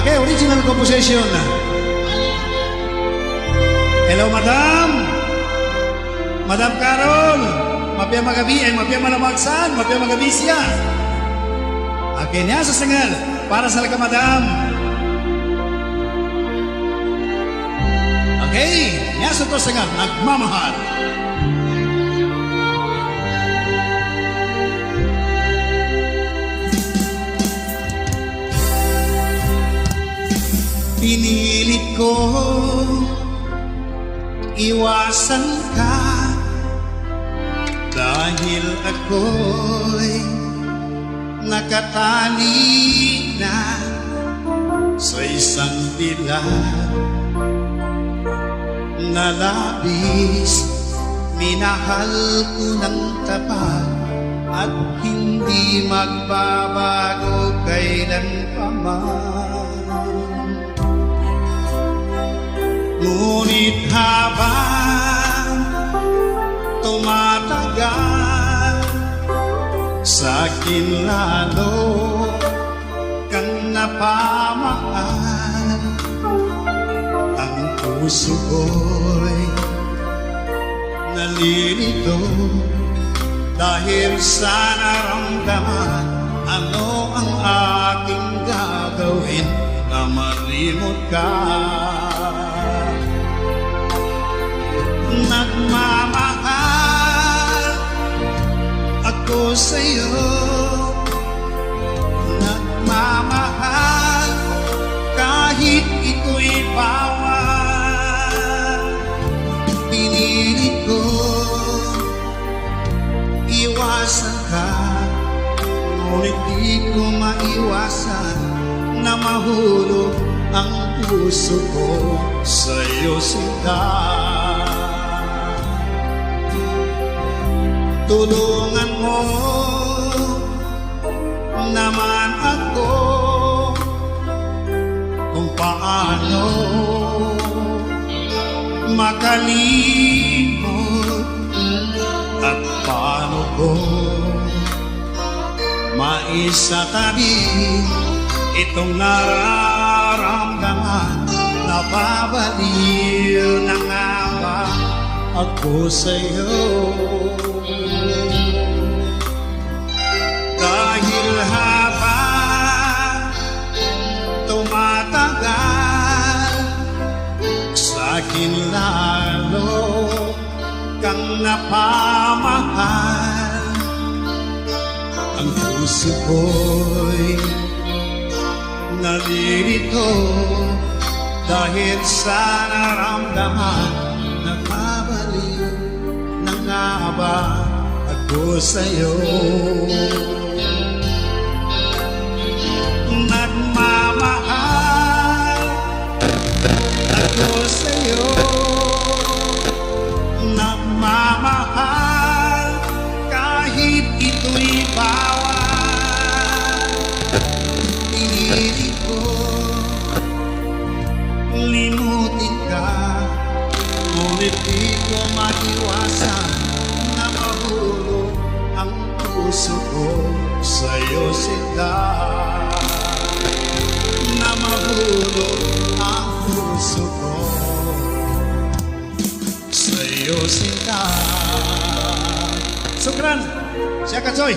Okay, original composition. Hello, Madam. Madam Carol. Mapia magabi, mapia malamagsan, mapia magabi siya. Okay, niya sa singal. Para sa laga, Madam. Okay, niya sa to singal. Nagmamahal. Pinilit ko iwasan ka dahil ako'y nakatali na sa isang dilag na labis. Minahal ko ng tapat at hindi magbabago kailanpaman. Ngunit habang tumatagal, sa'kin lalo kang napamahal. Ang puso ko'y nalilito dahil sa naramdaman. Ano ang aking gagawin na malimot ka? Nagmamahal ako sa'yo, nagmamahal kahit ito'y bawal. Pinilit ko iwasan ka, ngunit di ko maiwasan na mahulog ang puso ko sa'yo, sinta. Tulungan mo naman ako kung paano makalimot at paano ko maisatabi itong nararamdaman. Napabaliw na nga ba ako sa'yo? Dahil habang tumatagal, sa'kin lalo kang napamahal. Ang puso ko'y nalilito dahil sa naramdaman. Nagmabaliw na nga ba ako sa'yo? Nagmamahal ako sa'yo, nagmamahal kahit ito'y bawal. Pinilit ko limutin ka, ngunit di ko maiwasan na mahulog ang puso ko sa'yo, sinta. Na mahulog ang puso ko sa'yo, sinta. Sukran, siya Katsoy.